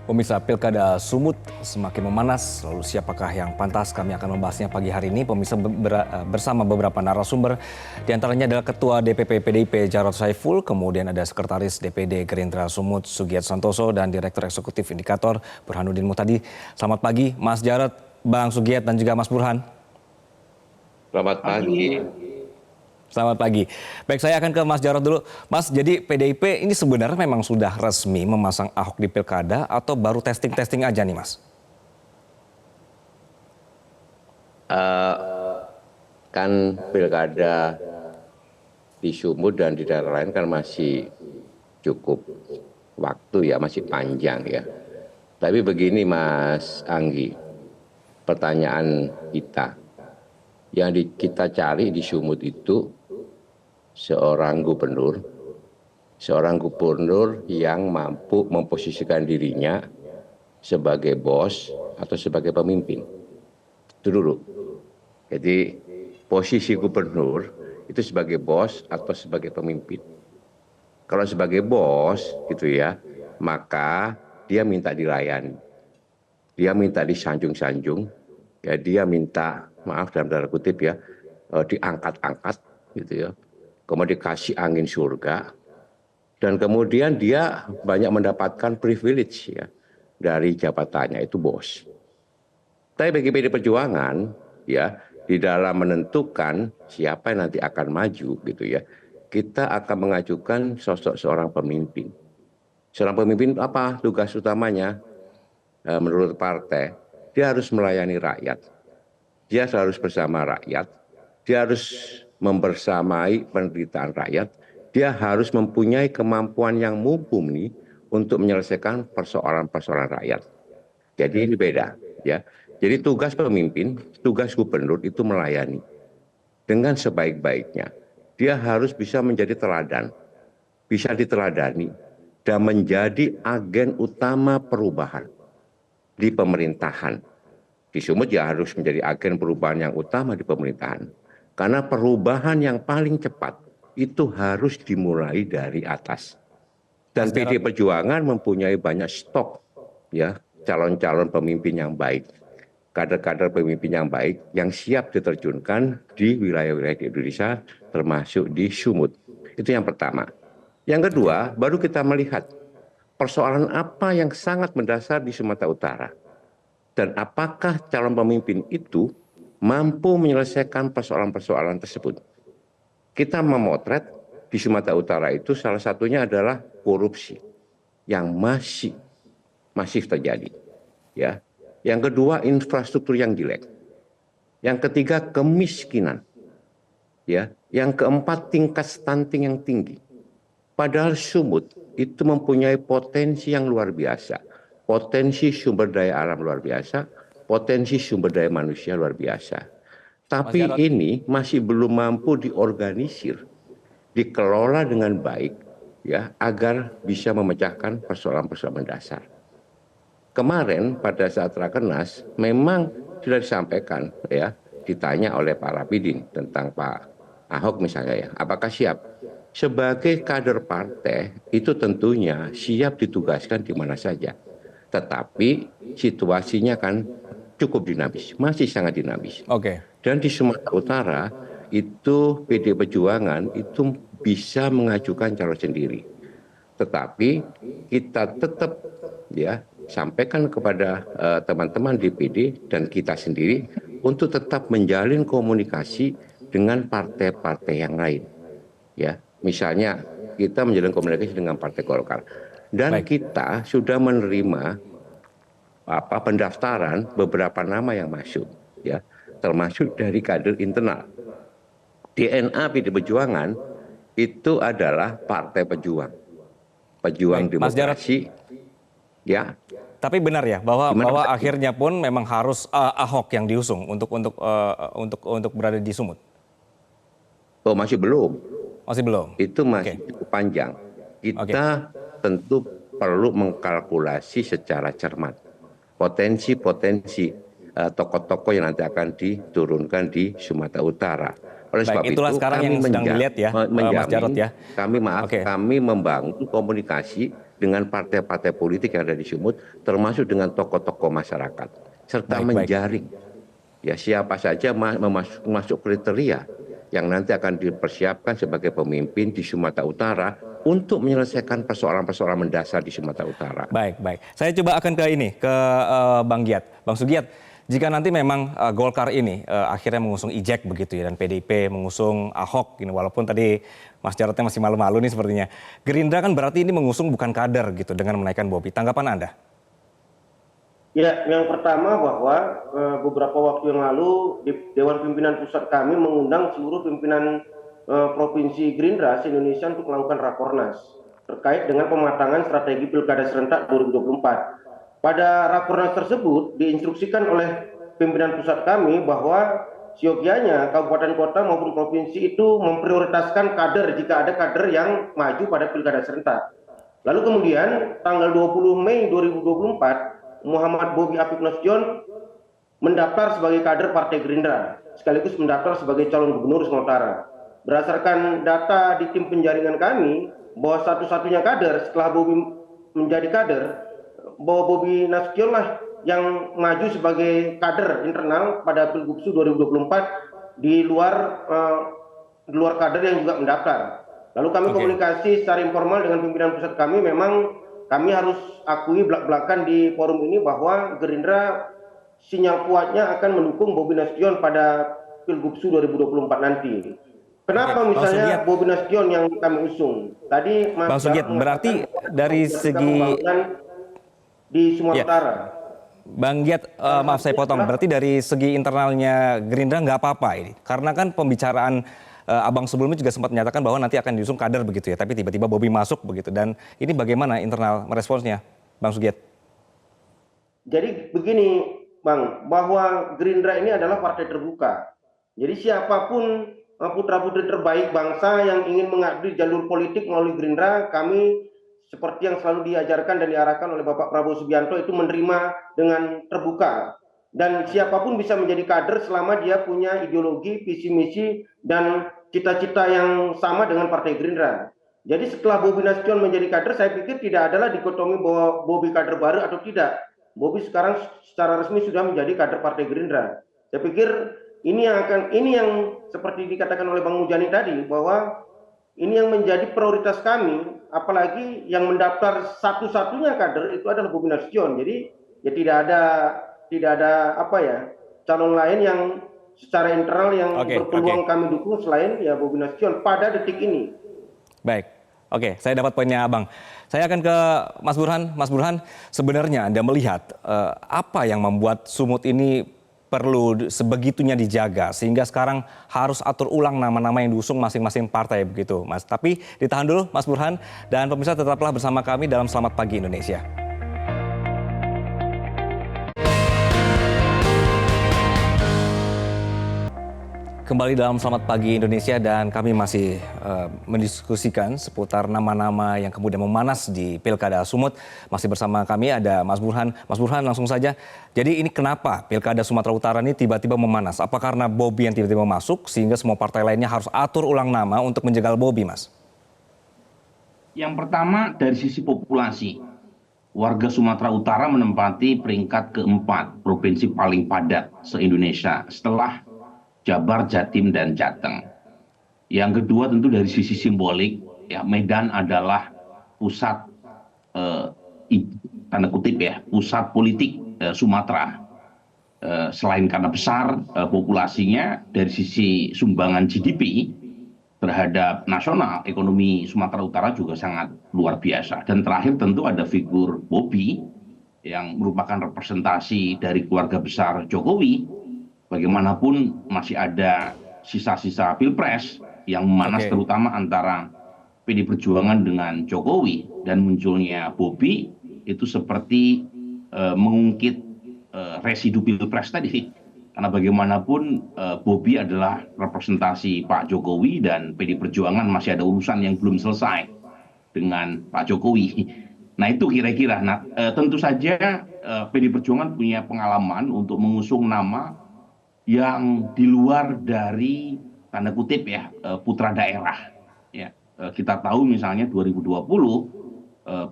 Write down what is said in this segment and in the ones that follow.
Pemirsa, Pilkada Sumut semakin memanas, lalu siapakah yang pantas? Kami akan membahasnya pagi hari ini, pemirsa bersama beberapa narasumber. Di antaranya adalah Ketua DPP PDIP Jarod Saiful, kemudian ada Sekretaris DPD Gerindra Sumut Sugiat Santoso, dan Direktur Eksekutif Indikator Burhanuddin Muhtadi. Selamat pagi Mas Jarod, Bang Sugiat, dan juga Mas Burhan. Selamat pagi. Selamat pagi. Baik, saya akan ke Mas Jarod dulu. Mas, jadi PDIP ini sebenarnya memang sudah resmi memasang Ahok di Pilkada atau baru testing-testing aja nih, Mas? Kan Pilkada di Sumut dan di daerah lain kan masih cukup waktu ya, masih panjang ya. Tapi begini Mas Anggi, pertanyaan kita. Yang kita cari di Sumut itu seorang gubernur yang mampu memposisikan dirinya sebagai bos atau sebagai pemimpin. Itu dulu. Jadi posisi gubernur itu sebagai bos atau sebagai pemimpin. Kalau sebagai bos gitu ya, maka dia minta dilayani. Dia minta disanjung-sanjung, ya dia minta, maaf dalam tanda kutip ya, diangkat-angkat gitu ya. Kemudian dikasih angin surga, dan kemudian dia banyak mendapatkan privilege ya dari jabatannya itu bos. Tapi bagi PD Perjuangan ya, di dalam menentukan siapa yang nanti akan maju gitu ya, kita akan mengajukan sosok seorang pemimpin. Seorang pemimpin apa tugas utamanya? Menurut partai, dia harus melayani rakyat. Dia harus bersama rakyat, dia harus membersamai penderitaan rakyat, dia harus mempunyai kemampuan yang mumpuni untuk menyelesaikan persoalan-persoalan rakyat. Jadi ini beda ya. Jadi tugas pemimpin, tugas gubernur itu melayani dengan sebaik-baiknya. Dia harus bisa menjadi teladan, bisa diteladani, dan menjadi agen utama perubahan di pemerintahan. Di Sumut ya harus menjadi agen perubahan yang utama di pemerintahan. Karena perubahan yang paling cepat itu harus dimulai dari atas. Dan PD Perjuangan mempunyai banyak stok ya calon-calon pemimpin yang baik. Kader-kader pemimpin yang baik yang siap diterjunkan di wilayah-wilayah di Indonesia termasuk di Sumut. Itu yang pertama. Yang kedua, baru kita melihat persoalan apa yang sangat mendasar di Sumatera Utara. Dan apakah calon pemimpin itu mampu menyelesaikan persoalan-persoalan tersebut. Kita memotret di Sumatera Utara itu salah satunya adalah korupsi yang masih terjadi. Ya. Yang kedua, infrastruktur yang jelek. Yang ketiga, kemiskinan. Ya. Yang keempat, tingkat stunting yang tinggi. Padahal Sumut itu mempunyai potensi yang luar biasa. Potensi sumber daya alam luar biasa, potensi sumber daya manusia luar biasa. Tapi ini masih belum mampu diorganisir, dikelola dengan baik, ya, agar bisa memecahkan persoalan-persoalan mendasar. Kemarin pada saat Rakernas memang sudah disampaikan, ya, ditanya oleh Pak Rapidin tentang Pak Ahok misalnya ya, apakah siap? Sebagai kader partai itu tentunya siap ditugaskan di mana saja. Tetapi situasinya kan cukup dinamis, masih sangat dinamis. Oke. Dan di Sumatera Utara itu PD Perjuangan itu bisa mengajukan calon sendiri. Tetapi kita tetap ya sampaikan kepada teman-teman DPD dan kita sendiri untuk tetap menjalin komunikasi dengan partai-partai yang lain. Ya, misalnya kita menjalin komunikasi dengan Partai Golkar. Dan kita sudah menerima pendaftaran beberapa nama yang masuk, ya, termasuk dari kader internal. DNA PD Perjuangan itu adalah partai pejuang demokrasi, ya. Tapi benar ya bahwa akhirnya pun memang harus Ahok yang diusung untuk berada di Sumut. Oh, masih belum. Masih belum. Itu masih cukup panjang. Kita tentu perlu mengkalkulasi secara cermat potensi-potensi tokoh-tokoh yang nanti akan diturunkan di Sumatera Utara. Oleh sebab Baik, itulah itu sekarang yang sedang dilihat ya, Mas Jarod ya. Oke. Kami membangun komunikasi dengan partai-partai politik yang ada di Sumut, termasuk dengan tokoh-tokoh masyarakat, serta menjaring ya siapa saja masuk kriteria yang nanti akan dipersiapkan sebagai pemimpin di Sumatera Utara untuk menyelesaikan persoalan-persoalan mendasar di Sumatera Utara. Baik. Saya coba akan ke Bang Giat. Bang Sugiat, jika nanti memang Golkar ini akhirnya mengusung IJEK begitu ya, dan PDIP mengusung Ahok, ini walaupun tadi Mas Jarodnya masih malu-malu nih sepertinya. Gerindra kan berarti ini mengusung bukan kader gitu dengan menaikkan Bobi. Tanggapan Anda? Ya, yang pertama bahwa beberapa waktu yang lalu di Dewan Pimpinan Pusat kami mengundang seluruh pimpinan Provinsi Gerindra se-Indonesia untuk melakukan rakornas terkait dengan pematangan strategi Pilkada serentak 2024. Pada rakornas tersebut diinstruksikan oleh pimpinan pusat kami bahwa siogianya kabupaten kota maupun provinsi itu memprioritaskan kader jika ada kader yang maju pada Pilkada serentak. Lalu kemudian tanggal 20 Mei 2024 Muhammad Bobi Apik Nasution mendaftar sebagai kader Partai Gerindra, sekaligus mendaftar sebagai calon gubernur Sumatera Utara. Berdasarkan data di tim penjaringan kami, bahwa satu-satunya kader setelah Bobi menjadi kader, bahwa Bobi Nasution lah yang maju sebagai kader internal pada Pilgubsu 2024 di luar kader yang juga mendaftar. Lalu kami komunikasi secara informal dengan pimpinan pusat kami, memang kami harus akui belak-belakan di forum ini bahwa Gerindra sinyal kuatnya akan mendukung Bobi Nasution pada Pilgubsu 2024 nanti. Kenapa misalnya Bobi Nasution yang kami usung? Tadi Mas Bang Sugiat, berarti dari segi di Sumatera Utara. Bang Giat, maaf saya potong. Berarti dari segi internalnya Gerindra nggak apa-apa ini, karena kan pembicaraan Abang sebelumnya juga sempat menyatakan bahwa nanti akan diusung kader begitu ya, tapi tiba-tiba Bobi masuk begitu. Dan ini bagaimana internal meresponsnya, Bang Sugiat? Jadi begini, Bang, bahwa Gerindra ini adalah partai terbuka. Jadi siapapun putra-putri terbaik bangsa yang ingin mengabdi jalur politik melalui Gerindra, kami seperti yang selalu diajarkan dan diarahkan oleh Bapak Prabowo Subianto itu menerima dengan terbuka. Dan siapapun bisa menjadi kader selama dia punya ideologi, visi misi, dan cita-cita yang sama dengan Partai Gerindra. Jadi setelah Bobi Nasution menjadi kader, saya pikir tidak adalah dikotomi bahwa Bobi kader baru atau tidak. Bobi sekarang secara resmi sudah menjadi kader Partai Gerindra. Saya pikir ini yang seperti dikatakan oleh Bang Mujani tadi, bahwa ini yang menjadi prioritas kami, apalagi yang mendaftar satu-satunya kader itu adalah Bobi Nasution. Jadi ya tidak ada calon lain yang secara internal yang berpeluang kami dukung selain ya Bobi Nasution pada detik ini. Baik, saya dapat poinnya Abang. Saya akan ke Mas Burhan. Mas Burhan, sebenarnya Anda melihat apa yang membuat Sumut ini perlu sebegitunya dijaga sehingga sekarang harus atur ulang nama-nama yang diusung masing-masing partai begitu, Mas. Tapi ditahan dulu Mas Burhan, dan pemirsa tetaplah bersama kami dalam Selamat Pagi Indonesia. Kembali dalam Selamat Pagi Indonesia, dan kami masih mendiskusikan seputar nama-nama yang kemudian memanas di Pilkada Sumut. Masih bersama kami ada Mas Burhan. Mas Burhan, langsung saja. Jadi ini kenapa Pilkada Sumatera Utara ini tiba-tiba memanas? Apa karena Bobi yang tiba-tiba masuk sehingga semua partai lainnya harus atur ulang nama untuk menjegal Bobi, Mas? Yang pertama dari sisi populasi. Warga Sumatera Utara menempati peringkat keempat provinsi paling padat se-Indonesia setelah Jabar, Jatim, dan Jateng. Yang kedua tentu dari sisi simbolik, ya Medan adalah pusat tanda kutip ya, pusat politik Sumatera. Selain karena besar populasinya, dari sisi sumbangan GDP terhadap nasional, ekonomi Sumatera Utara juga sangat luar biasa. Dan terakhir tentu ada figur Bobi yang merupakan representasi dari keluarga besar Jokowi. Bagaimanapun masih ada sisa-sisa pilpres yang memanas, terutama antara PD Perjuangan dengan Jokowi, dan munculnya Bobi itu seperti mengungkit residu pilpres tadi. Karena bagaimanapun Bobi adalah representasi Pak Jokowi dan PD Perjuangan masih ada urusan yang belum selesai dengan Pak Jokowi. Nah itu kira-kira. Nah tentu saja PD Perjuangan punya pengalaman untuk mengusung nama yang di luar dari tanda kutip ya putra daerah. Ya, kita tahu misalnya 2020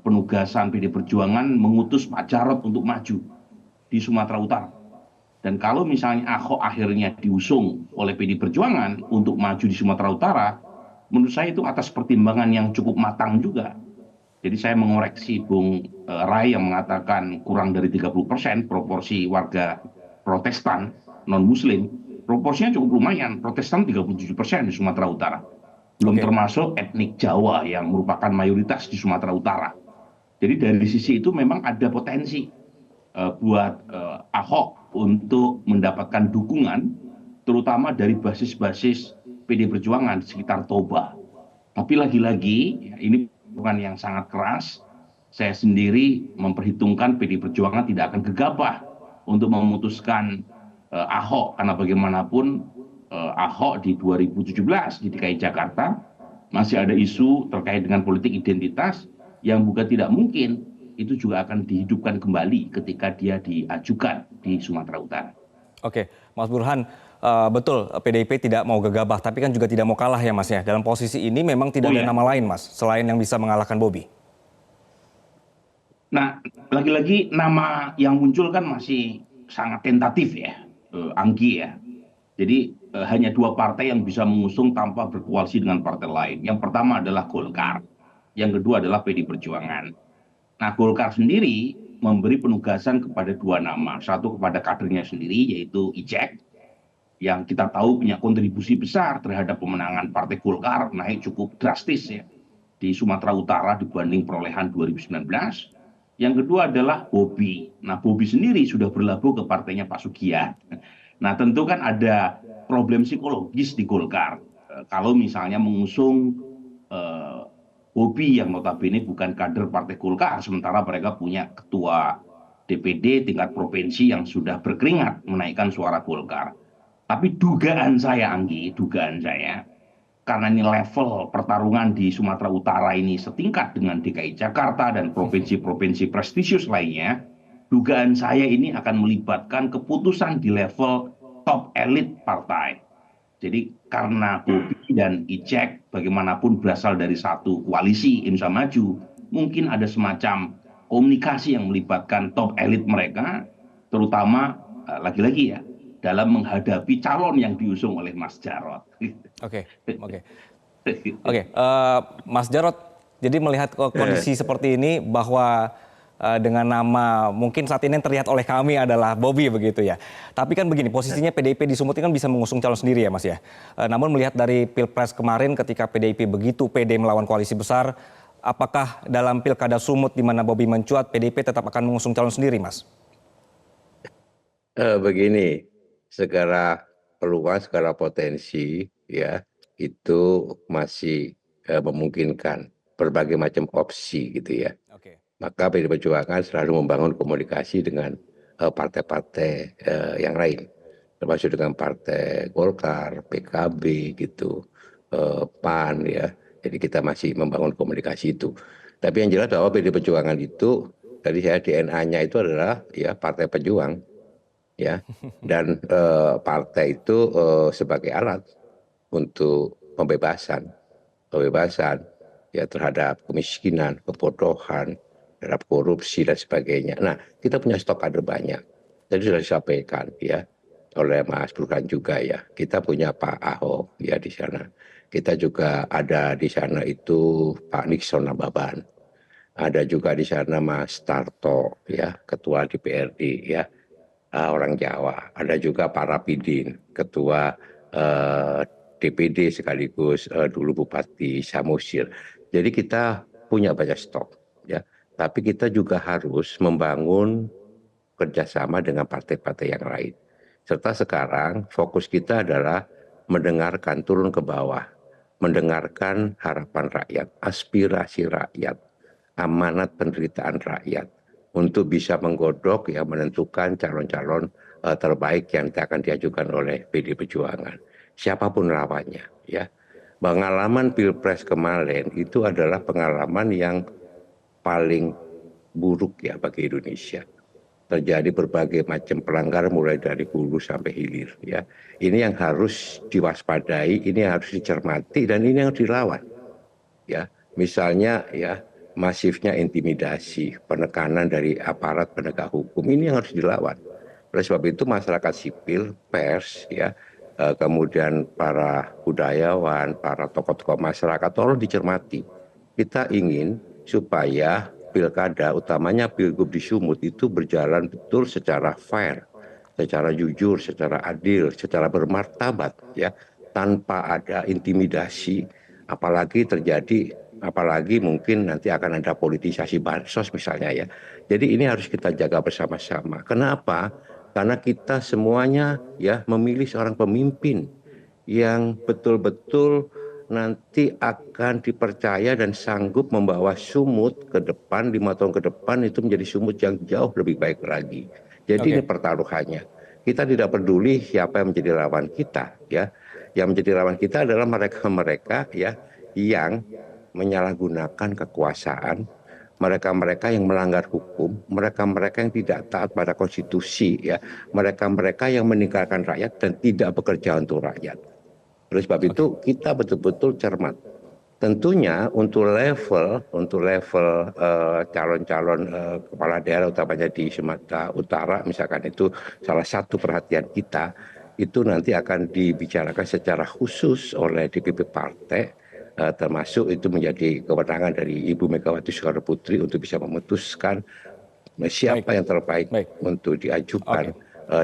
penugasan PD Perjuangan mengutus Pak Jarod untuk maju di Sumatera Utara. Dan kalau misalnya Ahok akhirnya diusung oleh PD Perjuangan untuk maju di Sumatera Utara, menurut saya itu atas pertimbangan yang cukup matang juga. Jadi saya mengoreksi Bung Rai yang mengatakan kurang dari 30% proporsi warga Protestan non-Muslim, proporsinya cukup lumayan. Protestan 37% di Sumatera Utara. Belum Oke. termasuk etnik Jawa yang merupakan mayoritas di Sumatera Utara. Jadi dari sisi itu memang ada potensi buat Ahok untuk mendapatkan dukungan, terutama dari basis-basis PD Perjuangan di sekitar Toba. Tapi lagi-lagi ini bukan yang sangat keras. Saya sendiri memperhitungkan PD Perjuangan tidak akan gegabah untuk memutuskan Ahok, karena bagaimanapun Ahok di 2017 di DKI Jakarta masih ada isu terkait dengan politik identitas yang bukan tidak mungkin itu juga akan dihidupkan kembali ketika dia diajukan di Sumatera Utara. Oke, Mas Burhan, betul PDIP tidak mau gegabah, tapi kan juga tidak mau kalah ya Mas ya. Dalam posisi ini memang tidak ada nama lain Mas, selain yang bisa mengalahkan Bobi. Nah, lagi-lagi nama yang muncul kan masih sangat tentatif ya, Anggi ya. Jadi hanya dua partai yang bisa mengusung tanpa berkoalisi dengan partai lain. Yang pertama adalah Golkar, yang kedua adalah PD Perjuangan. Nah, Golkar sendiri memberi penugasan kepada dua nama. Satu kepada kadernya sendiri, yaitu Ijek, yang kita tahu punya kontribusi besar terhadap pemenangan Partai Golkar, naik cukup drastis ya di Sumatera Utara dibanding perolehan 2019. Yang kedua adalah Bobi. Nah, Bobi sendiri sudah berlabuh ke partainya Pak Sugiat. Nah, tentu kan ada problem psikologis di Golkar. Kalau misalnya mengusung Bobi yang notabene bukan kader Partai Golkar, sementara mereka punya ketua DPD tingkat provinsi yang sudah berkeringat menaikkan suara Golkar. Tapi dugaan saya, Anggi, dugaan saya, karena ini level pertarungan di Sumatera Utara ini setingkat dengan DKI Jakarta dan provinsi-provinsi prestisius lainnya, dugaan saya ini akan melibatkan keputusan di level top elit partai. Jadi karena Bobi dan Ijek bagaimanapun berasal dari satu koalisi Indonesia Maju, mungkin ada semacam komunikasi yang melibatkan top elit mereka, terutama lagi-lagi ya, dalam menghadapi calon yang diusung oleh Mas Jarod. Oke. Mas Jarod, jadi melihat kondisi seperti ini bahwa dengan nama mungkin saat ini yang terlihat oleh kami adalah Bobi begitu ya. Tapi kan begini, posisinya PDIP di Sumut kan bisa mengusung calon sendiri ya Mas ya. Namun melihat dari Pilpres kemarin ketika PDIP begitu pede melawan koalisi besar, apakah dalam Pilkada Sumut di mana Bobi mencuat, PDIP tetap akan mengusung calon sendiri Mas? Begini, segala peluang, segala potensi ya itu masih memungkinkan berbagai macam opsi gitu ya. Oke. Maka PD Perjuangan selalu membangun komunikasi dengan partai-partai yang lain, termasuk dengan Partai Golkar, PKB gitu, PAN ya. Jadi kita masih membangun komunikasi itu. Tapi yang jelas bahwa PD Perjuangan itu tadi saya DNA-nya itu adalah ya partai pejuang ya, dan partai itu sebagai alat untuk pembebasan ya terhadap kemiskinan, kebodohan, terhadap korupsi dan sebagainya. Nah, kita punya stok kader banyak. Tadi sudah disampaikan ya oleh Mas Burhan juga ya. Kita punya Pak Ahok ya di sana. Kita juga ada di sana itu Pak Nixon Nababan. Ada juga di sana Mas Tarto ya, ketua DPRD ya, orang Jawa. Ada juga Pak Rapidin, ketua DPD sekaligus dulu Bupati Samosir. Jadi kita punya banyak stok ya. Tapi kita juga harus membangun kerjasama dengan partai-partai yang lain. Serta sekarang fokus kita adalah mendengarkan, turun ke bawah, mendengarkan harapan rakyat, aspirasi rakyat, amanat penderitaan rakyat, untuk bisa menggodok ya menentukan calon-calon terbaik yang akan diajukan oleh PD Perjuangan. Siapapun lawannya ya. Pengalaman Pilpres kemarin itu adalah pengalaman yang paling buruk ya bagi Indonesia. terjadi berbagai macam pelanggaran mulai dari hulu sampai hilir ya. Ini yang harus diwaspadai, ini yang harus dicermati dan ini yang harus dilawan. Ya, misalnya ya masifnya intimidasi, penekanan dari aparat penegak hukum ini yang harus dilawan. Oleh sebab itu masyarakat sipil, pers ya, kemudian para budayawan, para tokoh-tokoh masyarakat tolong dicermati. Kita ingin supaya pilkada, utamanya pilgub di Sumut itu berjalan betul secara fair, secara jujur, secara adil, secara bermartabat, ya, tanpa ada intimidasi, apalagi mungkin nanti akan ada politisasi bansos misalnya ya. Jadi ini harus kita jaga bersama-sama. Kenapa? Karena kita semuanya ya memilih seorang pemimpin yang betul-betul nanti akan dipercaya dan sanggup membawa Sumut ke depan 5 tahun ke depan itu menjadi Sumut yang jauh lebih baik lagi. Jadi ini pertaruhannya. Kita tidak peduli siapa yang menjadi lawan kita ya. Yang menjadi lawan kita adalah mereka-mereka ya yang menyalahgunakan kekuasaan, mereka-mereka yang melanggar hukum, mereka-mereka yang tidak taat pada konstitusi ya, mereka-mereka yang meninggalkan rakyat dan tidak bekerja untuk rakyat. Oleh sebab itu kita betul-betul cermat. Tentunya untuk level calon-calon kepala daerah utamanya di Sumatera Utara misalkan itu salah satu perhatian kita itu nanti akan dibicarakan secara khusus oleh DPP partai termasuk itu menjadi kewenangan dari Ibu Megawati Soekarno Putri untuk bisa memutuskan siapa yang terbaik untuk diajukan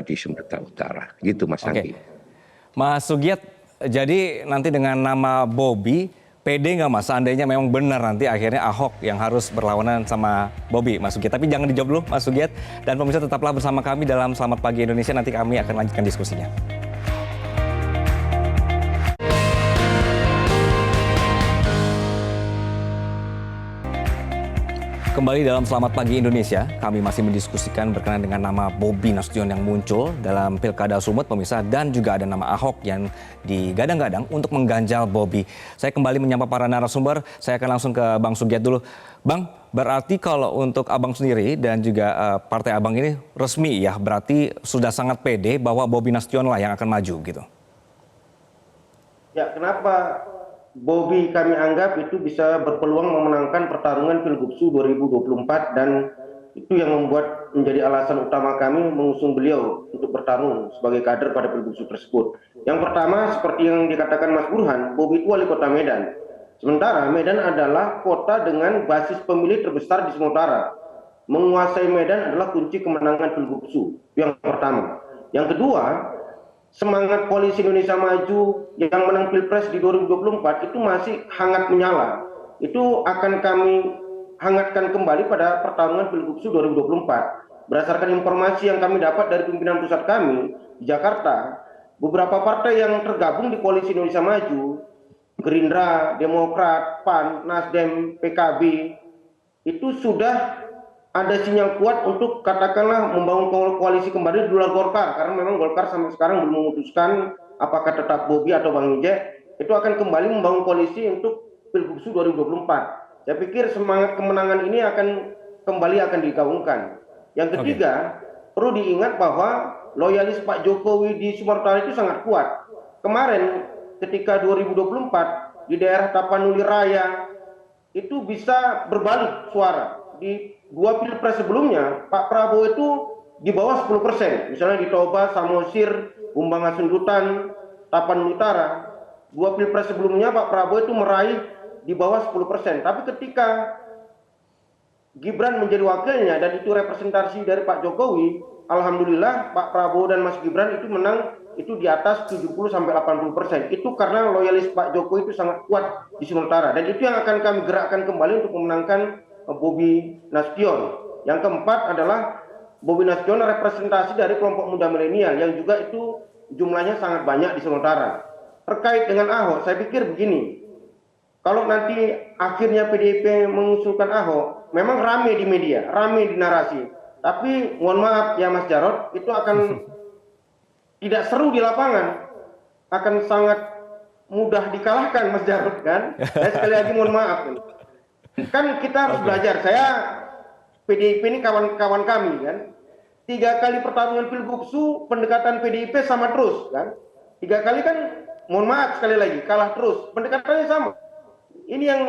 di Sumatera Utara. Gitu Mas Anggi. Mas Sugiat, jadi nanti dengan nama Bobi, pede nggak Mas seandainya memang benar nanti akhirnya Ahok yang harus berlawanan sama Bobi, Mas Sugiat. Tapi jangan dijawab dulu Mas Sugiat. Dan pemirsa tetaplah bersama kami dalam Selamat Pagi Indonesia. Nanti kami akan lanjutkan diskusinya. Kembali dalam Selamat Pagi Indonesia, kami masih mendiskusikan berkenaan dengan nama Bobi Nasution yang muncul dalam Pilkada Sumut, pemirsa, dan juga ada nama Ahok yang digadang-gadang untuk mengganjal Bobi. Saya kembali menyapa para narasumber, saya akan langsung ke Bang Sugiat dulu. Bang, berarti kalau untuk Abang sendiri dan juga partai Abang ini resmi ya, berarti sudah sangat pede bahwa Bobi Nasution lah yang akan maju gitu? Ya, kenapa Bobi kami anggap itu bisa berpeluang memenangkan pertarungan Pilgubsu 2024 dan itu yang membuat menjadi alasan utama kami mengusung beliau untuk bertarung sebagai kader pada Pilgubsu tersebut. Yang pertama, seperti yang dikatakan Mas Burhan, Bobi itu wali kota Medan. Sementara Medan adalah kota dengan basis pemilih terbesar di Sumatera. Menguasai Medan adalah kunci kemenangan Pilgubsu. Yang pertama. Yang kedua, semangat Koalisi Indonesia Maju yang menang Pilpres di 2024 itu masih hangat menyala. Itu akan kami hangatkan kembali pada pertarungan Pilgubsu 2024. Berdasarkan informasi yang kami dapat dari pimpinan pusat kami di Jakarta, beberapa partai yang tergabung di Koalisi Indonesia Maju, Gerindra, Demokrat, PAN, Nasdem, PKB, itu sudah ada sinyal kuat untuk katakanlah membangun koalisi kembali di luar Golkar, karena memang Golkar sampai sekarang belum memutuskan apakah tetap Bobi atau Bang Ijek itu akan kembali membangun koalisi untuk Pilgubsu 2024. Saya pikir semangat kemenangan ini akan digaungkan. Yang ketiga, perlu diingat bahwa loyalis Pak Jokowi di Sumatera itu sangat kuat. Kemarin ketika 2024 di daerah Tapanuli Raya itu bisa berbalik suara. Di 2 Pilpres sebelumnya, Pak Prabowo itu di bawah 10%. Misalnya di Toba, Samosir, Bumbang Hasundutan, Tapanuli Utara. 2 Pilpres sebelumnya Pak Prabowo itu meraih di bawah 10%. Tapi ketika Gibran menjadi wakilnya dan itu representasi dari Pak Jokowi, alhamdulillah Pak Prabowo dan Mas Gibran itu menang itu di atas 70-80%. Itu karena loyalis Pak Jokowi itu sangat kuat di Sumatera. Dan itu yang akan kami gerakkan kembali untuk memenangkan Bobi Nasution. Yang keempat adalah Bobi Nasution representasi dari kelompok muda milenial yang juga itu jumlahnya sangat banyak di Sumatera. Terkait dengan Ahok, saya pikir begini, kalau nanti akhirnya PDIP mengusulkan Ahok, memang rame di media, rame di narasi. Tapi mohon maaf ya Mas Jarod, itu akan tidak seru di lapangan, akan sangat mudah dikalahkan Mas Jarod kan. Saya sekali lagi mohon maaf. Kan kita harus belajar. Saya PDIP ini kawan-kawan kami kan. 3 kali pertarungan Pilgubsu pendekatan PDIP sama terus kan. 3 kali kan, mohon maaf sekali lagi, kalah terus. Pendekatannya sama. Ini yang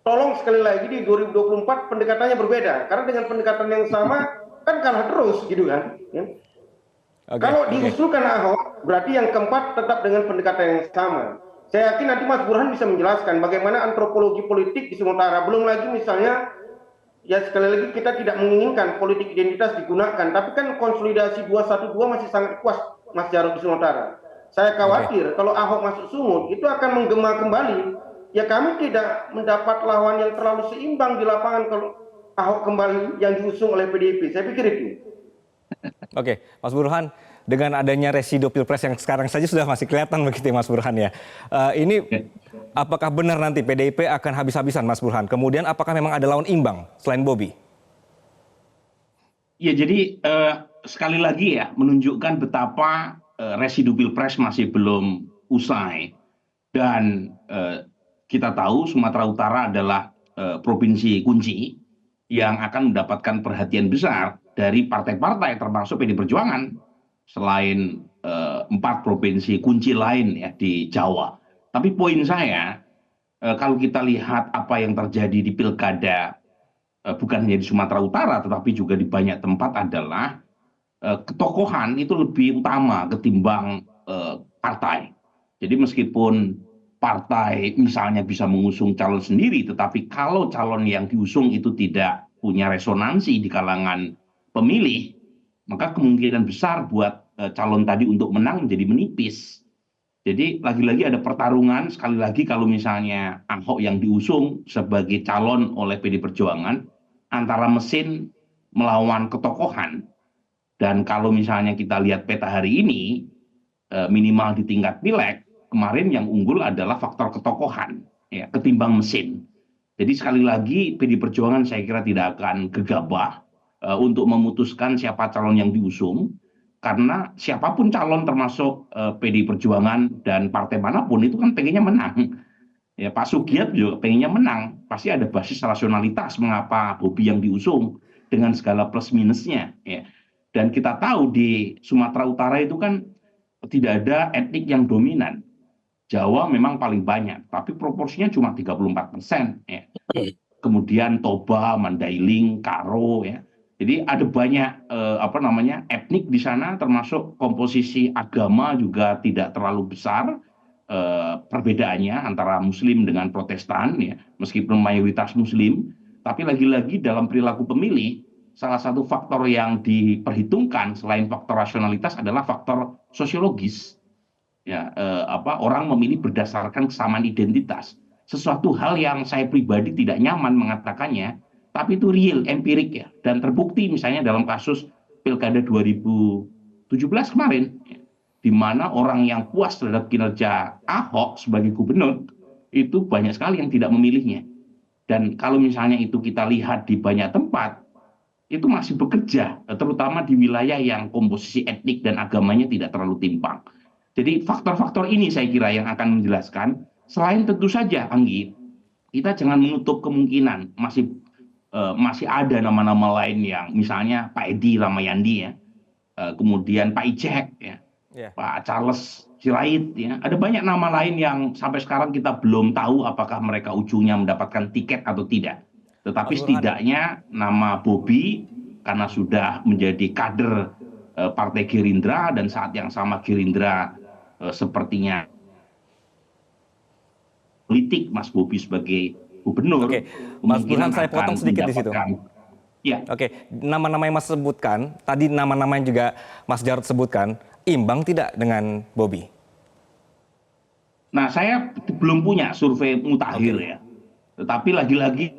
tolong sekali lagi di 2024 pendekatannya berbeda. Karena dengan pendekatan yang sama kan kalah terus gitu kan. Kalau diusulkan Ahok, berarti yang keempat tetap dengan pendekatan yang sama. Saya yakin nanti Mas Burhan bisa menjelaskan bagaimana antropologi politik di Sumatera. Belum lagi misalnya, ya sekali lagi kita tidak menginginkan politik identitas digunakan, tapi kan konsolidasi 212 masih sangat kuat Mas Jarod di Sumatera. Saya khawatir kalau Ahok masuk Sumut itu akan menggema kembali. Ya kami tidak mendapat lawan yang terlalu seimbang di lapangan kalau Ahok kembali yang diusung oleh PDIP. Saya pikir itu. Oke, Mas Burhan, dengan adanya residu pilpres yang sekarang saja sudah masih kelihatan begitu ya Mas Burhan ya. Ini apakah benar nanti PDIP akan habis-habisan Mas Burhan? Kemudian apakah memang ada lawan imbang selain Bobi? Ya jadi sekali lagi ya menunjukkan betapa residu pilpres masih belum usai. Dan kita tahu Sumatera Utara adalah provinsi kunci yang akan mendapatkan perhatian besar dari partai-partai termasuk PD Perjuangan selain 4 provinsi kunci lain ya di Jawa. Tapi poin saya kalau kita lihat apa yang terjadi di pilkada bukan hanya di Sumatera Utara tetapi juga di banyak tempat adalah ketokohan itu lebih utama ketimbang partai. Jadi meskipun partai misalnya bisa mengusung calon sendiri, tetapi kalau calon yang diusung itu tidak punya resonansi di kalangan pemilih, maka kemungkinan besar buat calon tadi untuk menang menjadi menipis. Jadi lagi-lagi ada pertarungan, sekali lagi kalau misalnya Ahok yang diusung sebagai calon oleh PD Perjuangan, antara mesin melawan ketokohan. Dan kalau misalnya kita lihat peta hari ini, minimal di tingkat pileg, kemarin yang unggul adalah faktor ketokohan ya, ketimbang mesin. Jadi sekali lagi PD Perjuangan saya kira tidak akan gegabah untuk memutuskan siapa calon yang diusung, karena siapapun calon termasuk PD Perjuangan dan partai manapun itu kan pengennya menang. Ya, Pak Sugiat juga pengennya menang, pasti ada basis rasionalitas mengapa Bobi yang diusung dengan segala plus minusnya. Ya. Dan kita tahu di Sumatera Utara itu kan tidak ada etnik yang dominan. Jawa memang paling banyak, tapi proporsinya cuma 34%. Ya. Kemudian Toba, Mandailing, Karo, ya. Jadi ada banyak etnik di sana, termasuk komposisi agama juga tidak terlalu besar perbedaannya antara Muslim dengan Protestan, ya, meskipun mayoritas Muslim, tapi lagi-lagi dalam perilaku pemilih, salah satu faktor yang diperhitungkan selain faktor rasionalitas adalah faktor sosiologis. Ya, orang memilih berdasarkan kesamaan identitas. Sesuatu hal yang saya pribadi tidak nyaman mengatakannya, tapi itu real, empirik ya, dan terbukti misalnya dalam kasus Pilkada 2017 kemarin, ya, di mana orang yang puas terhadap kinerja Ahok sebagai gubernur itu banyak sekali yang tidak memilihnya. Dan kalau misalnya itu kita lihat di banyak tempat, itu masih bekerja, terutama di wilayah yang komposisi etnik dan agamanya tidak terlalu timpang. Jadi faktor-faktor ini saya kira yang akan menjelaskan. Selain tentu saja, Anggi, kita jangan menutup kemungkinan masih ada nama-nama lain yang misalnya Pak Edi Ramayandi ya, kemudian Pak Ijek ya, Pak Charles Sirait ya, ada banyak nama lain yang sampai sekarang kita belum tahu apakah mereka ujungnya mendapatkan tiket atau tidak. Tetapi setidaknya nama Bobi karena sudah menjadi kader Partai Gerindra dan saat yang sama Gerindra sepertinya politik Mas Bobi sebagai gubernur. Oke, Mas Burhan saya potong sedikit di situ. Ya. Oke, nama-nama yang Mas sebutkan, tadi nama-nama yang juga Mas Jarod sebutkan, imbang tidak dengan Bobi? Nah, saya belum punya survei mutakhir ya. Tetapi lagi-lagi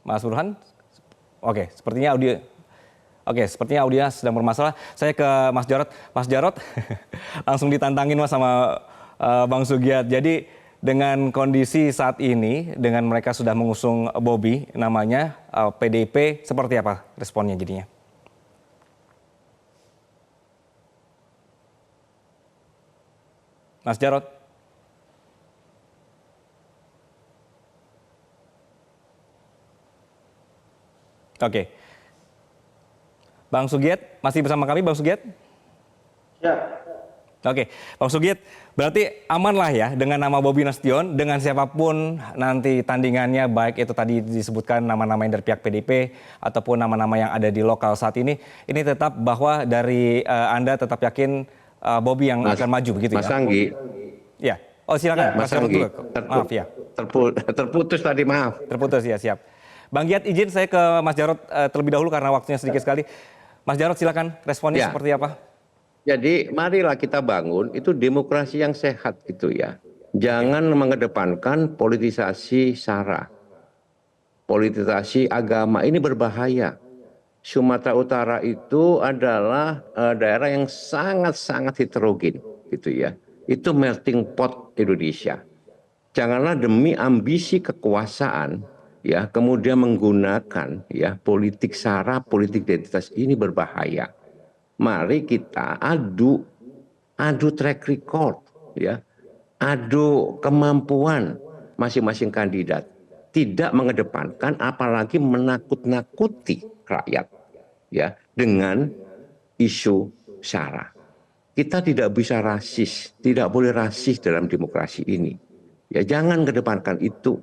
Mas Burhan? Sepertinya audio sedang bermasalah. Saya ke Mas Jarod. Mas Jarod, langsung ditantangin Mas sama Bang Sugiat. Jadi dengan kondisi saat ini, dengan mereka sudah mengusung Bobi namanya, PDIP seperti apa responnya jadinya? Mas Jarod? Oke. Bang Sugiat, masih bersama kami Bang Sugiat? Ya. Oke, Bang Sugiat, berarti aman lah ya dengan nama Bobi Nasution, dengan siapapun nanti tandingannya, baik itu tadi disebutkan nama-nama yang dari pihak PDIP ataupun nama-nama yang ada di lokal saat ini tetap bahwa dari Anda tetap yakin Bobi yang akan maju begitu ya? Mas Anggi. Ya, oh silakan. Mas Anggi, Maaf ya. terputus tadi, maaf. Terputus ya, siap. Bang Giat, izin saya ke Mas Jarod terlebih dahulu karena waktunya sedikit sekali. Mas Jarod silakan responnya seperti apa? Jadi marilah kita bangun itu demokrasi yang sehat gitu ya. Jangan mengedepankan politisasi SARA. Politisasi agama ini berbahaya. Sumatera Utara itu adalah daerah yang sangat-sangat heterogen gitu ya. Itu melting pot Indonesia. Janganlah demi ambisi kekuasaan ya kemudian menggunakan ya politik SARA, politik identitas ini berbahaya. Mari kita adu track record ya, adu kemampuan masing-masing kandidat, tidak mengedepankan apalagi menakut-nakuti rakyat ya dengan isu SARA. Kita tidak bisa rasis, tidak boleh rasis dalam demokrasi ini. Ya jangan kedepankan itu.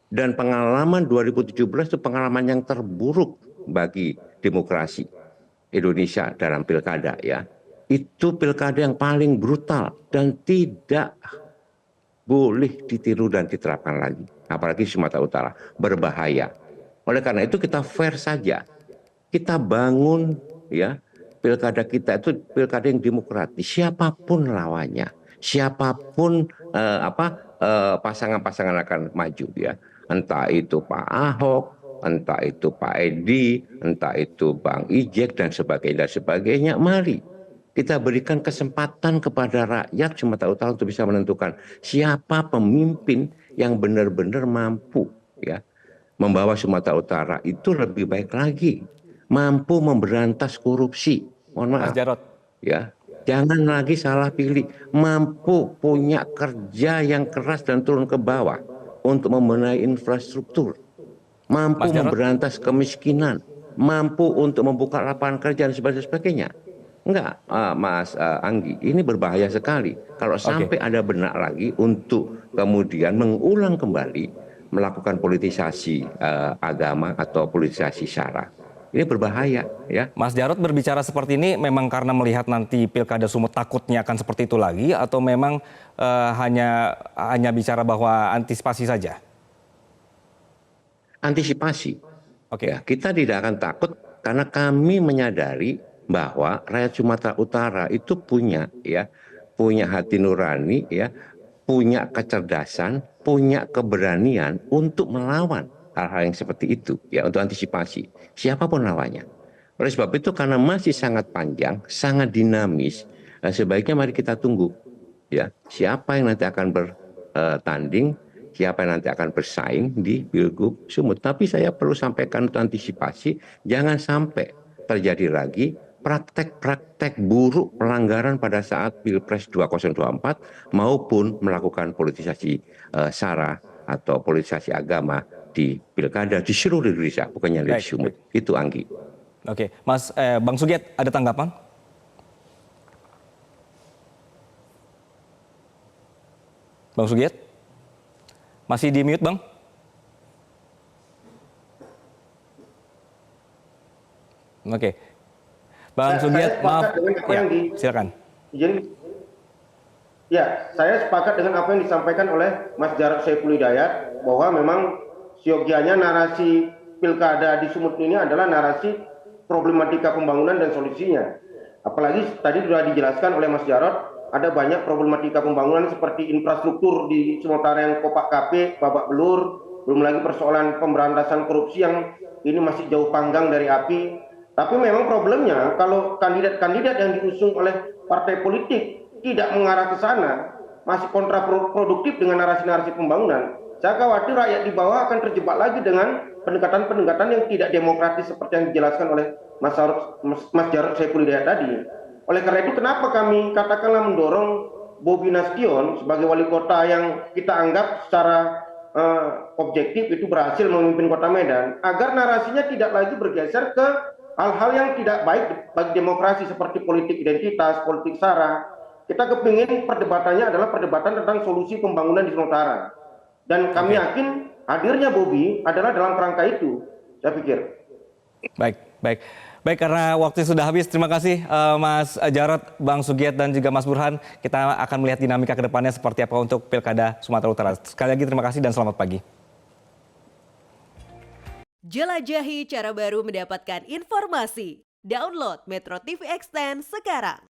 Dan pengalaman 2017 itu pengalaman yang terburuk bagi demokrasi Indonesia dalam pilkada ya. Itu pilkada yang paling brutal dan tidak boleh ditiru dan diterapkan lagi. Apalagi Sumatera Utara, berbahaya. Oleh karena itu kita fair saja. Kita bangun ya pilkada kita itu pilkada yang demokratis. Siapapun lawannya, siapapun pasangan-pasangan akan maju ya. Entah itu Pak Ahok, entah itu Pak Edi, entah itu Bang Ijek dan sebagainya. Mari kita berikan kesempatan kepada rakyat Sumatera Utara untuk bisa menentukan siapa pemimpin yang benar-benar mampu ya membawa Sumatera Utara itu lebih baik lagi, mampu memberantas korupsi. Mohon maaf. Mas Jarod. Ya, jangan lagi salah pilih, mampu punya kerja yang keras dan turun ke bawah untuk membenahi infrastruktur, mampu memberantas kemiskinan, mampu untuk membuka lapangan kerja dan sebagainya. Enggak, Mas Anggi, ini berbahaya sekali kalau sampai ada benak lagi untuk kemudian mengulang kembali melakukan politisasi agama atau politisasi SARA. Ini berbahaya ya. Mas Jarod berbicara seperti ini memang karena melihat nanti pilkada Sumut takutnya akan seperti itu lagi atau memang hanya bicara bahwa antisipasi saja? Antisipasi. Oke. Ya, kita tidak akan takut karena kami menyadari bahwa rakyat Sumatera Utara itu punya hati nurani ya, punya kecerdasan, punya keberanian untuk melawan hal-hal yang seperti itu ya, untuk antisipasi siapapun lawannya. Oleh sebab itu karena masih sangat panjang, sangat dinamis, sebaiknya mari kita tunggu ya siapa yang nanti akan bertanding, siapa yang nanti akan bersaing di Pilgub Sumut. Tapi saya perlu sampaikan untuk antisipasi jangan sampai terjadi lagi praktek-praktek buruk pelanggaran pada saat Pilpres 2024 maupun melakukan politisasi SARA atau politisasi agama di pilkada di seluruh Indonesia, bukannya di Sumut. Itu Anggi. Oke, Mas Bang Sugiat ada tanggapan? Bang Sugiat? Masih di mute, Bang? Oke. Bang Sugiat, maaf. Ya, silakan. Ya, saya sepakat dengan apa yang disampaikan oleh Mas Jarod Saiful Hidayat bahwa memang siogianya narasi pilkada di Sumut ini adalah narasi problematika pembangunan dan solusinya. Apalagi tadi sudah dijelaskan oleh Mas Jarod, ada banyak problematika pembangunan seperti infrastruktur di Sumatera yang kopak kapik, babak belur, belum lagi persoalan pemberantasan korupsi yang ini masih jauh panggang dari api. Tapi memang problemnya kalau kandidat-kandidat yang diusung oleh partai politik tidak mengarah ke sana, masih kontraproduktif dengan narasi-narasi pembangunan. Saya khawatir rakyat di bawah akan terjebak lagi dengan pendekatan-pendekatan yang tidak demokratis seperti yang dijelaskan oleh Mas Jarod Saiful Hidayat tadi. Oleh karena itu kenapa kami katakanlah mendorong Bobi Nasution sebagai wali kota yang kita anggap secara objektif itu berhasil memimpin Kota Medan, agar narasinya tidak lagi bergeser ke hal-hal yang tidak baik bagi demokrasi seperti politik identitas, politik sara. Kita kepingin perdebatannya adalah perdebatan tentang solusi pembangunan di Sumatera Utara. Dan kami yakin hadirnya Bobi adalah dalam kerangka itu, saya pikir. Baik, karena waktu sudah habis. Terima kasih Mas Jarod, Bang Sugiat, dan juga Mas Burhan. Kita akan melihat dinamika ke depannya seperti apa untuk Pilkada Sumatera Utara. Sekali lagi terima kasih dan selamat pagi. Jelajahi cara baru mendapatkan informasi. Download Metro TV Extend sekarang.